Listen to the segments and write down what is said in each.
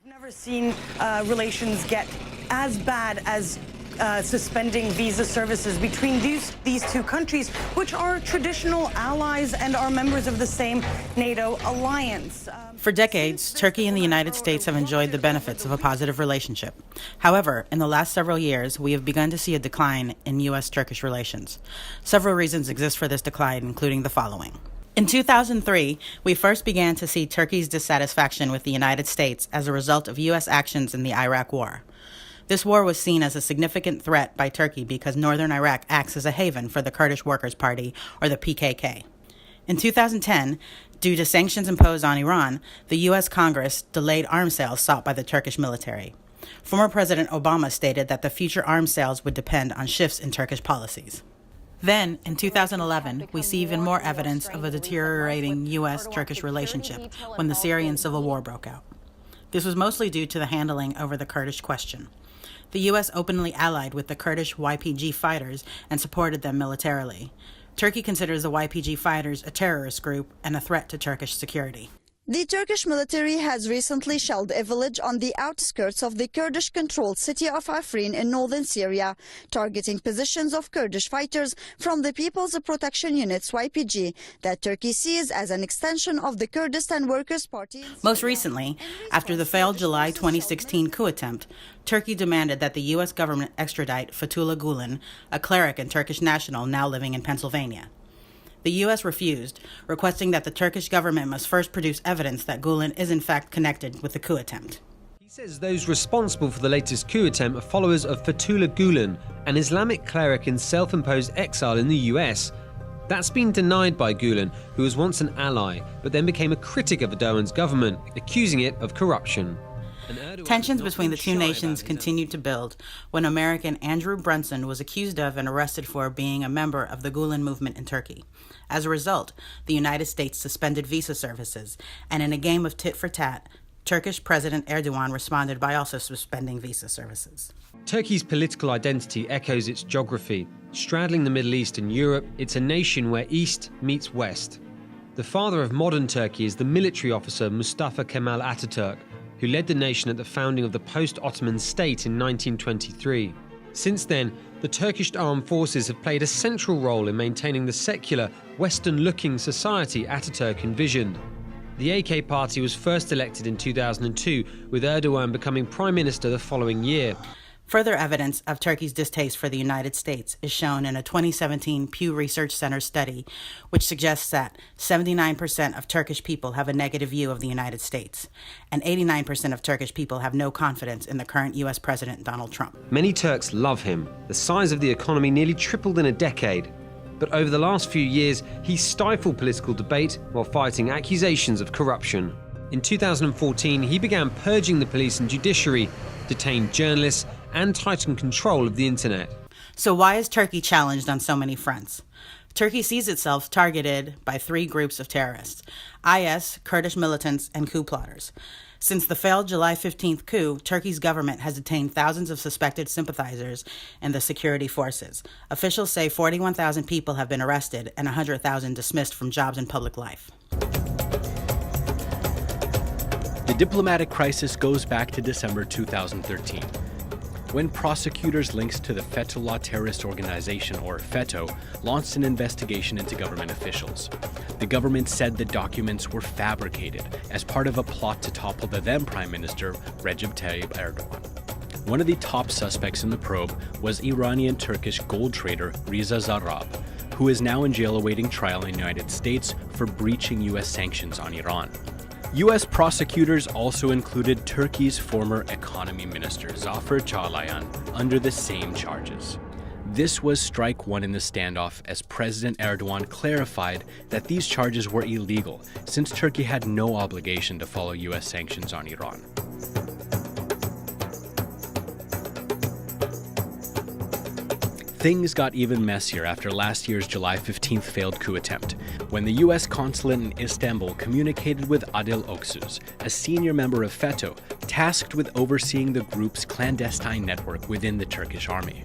Never seen relations get as bad as suspending visa services between these two countries, which are traditional allies and are members of the same NATO alliance. For decades, Turkey and the United States have enjoyed the benefits of a positive relationship. However, in the last several years, we have begun to see a decline in U.S.-Turkish relations. Several reasons exist for this decline, including the following. In 2003, we first began to see Turkey's dissatisfaction with the United States as a result of U.S. actions in the Iraq War. This war was seen as a significant threat by Turkey because northern Iraq acts as a haven for the Kurdish Workers' Party, or the PKK. In 2010, due to sanctions imposed on Iran, the U.S. Congress delayed arms sales sought by the Turkish military. Former President Obama stated that the future arms sales would depend on shifts in Turkish policies. Then, in 2011, we see even more evidence of a deteriorating U.S.-Turkish relationship when the Syrian civil war broke out. This was mostly due to the handling over the Kurdish question. The U.S. openly allied with the Kurdish YPG fighters and supported them militarily. Turkey considers the YPG fighters a terrorist group and a threat to Turkish security. The Turkish military has recently shelled a village on the outskirts of the Kurdish-controlled city of Afrin in northern Syria, targeting positions of Kurdish fighters from the People's Protection Units YPG that Turkey sees as an extension of the Kurdistan Workers' Party. Most recently, after the failed July 2016 coup attempt, Turkey demanded that the U.S. government extradite Fethullah Gulen, a cleric and Turkish national now living in Pennsylvania. The U.S. refused, requesting that the Turkish government must first produce evidence that Gulen is in fact connected with the coup attempt. He says those responsible for the latest coup attempt are followers of Fethullah Gulen, an Islamic cleric in self-imposed exile in the U.S. That's been denied by Gulen, who was once an ally, but then became a critic of Erdogan's government, accusing it of corruption. Tensions between the two nations continued to build when American Andrew Brunson was accused of and arrested for being a member of the Gulen movement in Turkey. As a result, the United States suspended visa services, and in a game of tit-for-tat, Turkish President Erdogan responded by also suspending visa services. Turkey's political identity echoes its geography. Straddling the Middle East and Europe, it's a nation where East meets West. The father of modern Turkey is the military officer Mustafa Kemal Atatürk, who led the nation at the founding of the post-Ottoman state in 1923. Since then, the Turkish armed forces have played a central role in maintaining the secular, Western-looking society Atatürk envisioned. The AK party was first elected in 2002, with Erdogan becoming prime minister the following year. Further evidence of Turkey's distaste for the United States is shown in a 2017 Pew Research Center study, which suggests that 79% of Turkish people have a negative view of the United States, and 89% of Turkish people have no confidence in the current U.S. President Donald Trump. Many Turks love him. The size of the economy nearly tripled in a decade. But over the last few years, he stifled political debate while fighting accusations of corruption. In 2014, he began purging the police and judiciary, detained journalists, and tightened control of the internet. So why is Turkey challenged on so many fronts? Turkey sees itself targeted by three groups of terrorists: IS, Kurdish militants, and coup plotters. Since the failed July 15th coup, Turkey's government has detained thousands of suspected sympathizers in the security forces. Officials say 41,000 people have been arrested and 100,000 dismissed from jobs in public life. The diplomatic crisis goes back to December 2013, when prosecutors linked to the Fethullah terrorist organization, or FETÖ, launched an investigation into government officials. The government said the documents were fabricated as part of a plot to topple the then Prime Minister, Recep Tayyip Erdogan. One of the top suspects in the probe was Iranian-Turkish gold trader Reza Zarrab, who is now in jail awaiting trial in the United States for breaching U.S. sanctions on Iran. U.S. prosecutors also included Turkey's former economy minister Zafer Çağlayan under the same charges. This was strike one in the standoff, as President Erdogan clarified that these charges were illegal since Turkey had no obligation to follow U.S. sanctions on Iran. Things got even messier after last year's July 15th failed coup attempt, when the U.S. consulate in Istanbul communicated with Adil Öksüz, a senior member of FETÖ, tasked with overseeing the group's clandestine network within the Turkish army.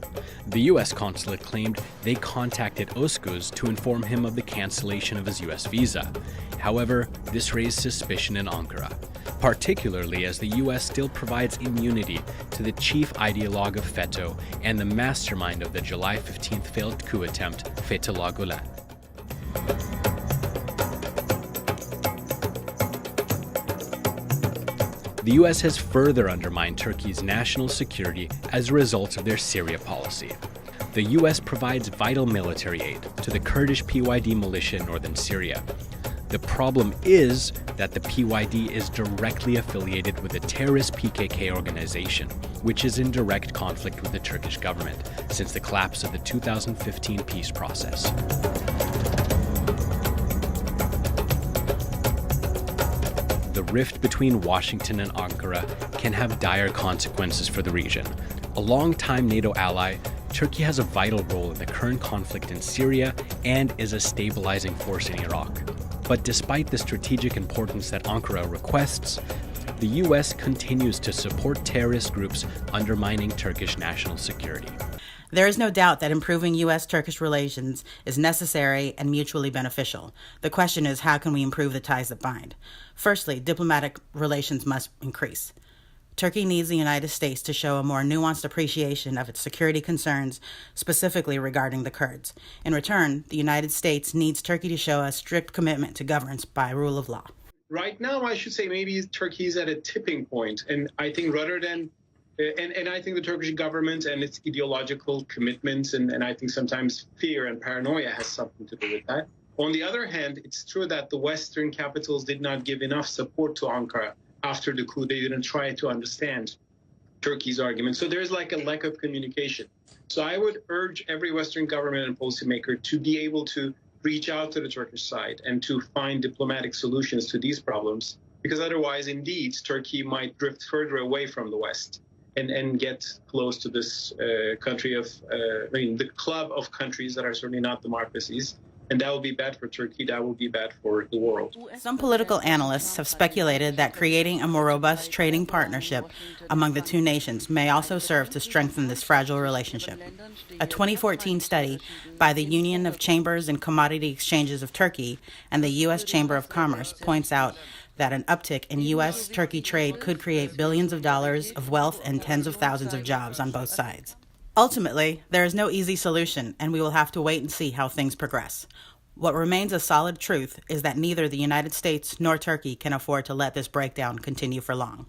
The U.S. consulate claimed they contacted Öksüz to inform him of the cancellation of his U.S. visa. However, this raised suspicion in Ankara. particularly as the US still provides immunity to the chief ideologue of FETÖ and the mastermind of the July 15th failed coup attempt, Fethullah Gulen. The US has further undermined Turkey's national security as a result of their Syria policy. The US provides vital military aid to the Kurdish PYD militia in northern Syria. The problem is that the PYD is directly affiliated with the terrorist PKK organization, which is in direct conflict with the Turkish government since the collapse of the 2015 peace process. The rift between Washington and Ankara can have dire consequences for the region. A longtime NATO ally, Turkey has a vital role in the current conflict in Syria and is a stabilizing force in Iraq. But despite the strategic importance that Ankara requests, the US continues to support terrorist groups undermining Turkish national security. There is no doubt that improving U.S.-Turkish relations is necessary and mutually beneficial. The question is, how can we improve the ties that bind? Firstly, diplomatic relations must increase. Turkey needs the United States to show a more nuanced appreciation of its security concerns, specifically regarding the Kurds. In return, the United States needs Turkey to show a strict commitment to governance by rule of law. Right now, I should say maybe Turkey is at a tipping point, and I think rather than And I think the Turkish government and its ideological commitments and I think sometimes fear and paranoia has something to do with that. On the other hand, it's true that the Western capitals did not give enough support to Ankara after the coup. They didn't try to understand Turkey's argument. So there's like a lack of communication. So I would urge every Western government and policymaker to be able to reach out to the Turkish side and to find diplomatic solutions to these problems, because otherwise, indeed, Turkey might drift further away from the West and get close to this country of, the club of countries that are certainly not democracies. And that will be bad for Turkey. That will be bad for the world. Some political analysts have speculated that creating a more robust trading partnership among the two nations may also serve to strengthen this fragile relationship. A 2014 study by the Union of Chambers and Commodity Exchanges of Turkey and the U.S. Chamber of Commerce points out that an uptick in U.S.-Turkey trade could create billions of dollars of wealth and tens of thousands of jobs on both sides. Ultimately, there is no easy solution, and we will have to wait and see how things progress. What remains a solid truth is that neither the United States nor Turkey can afford to let this breakdown continue for long.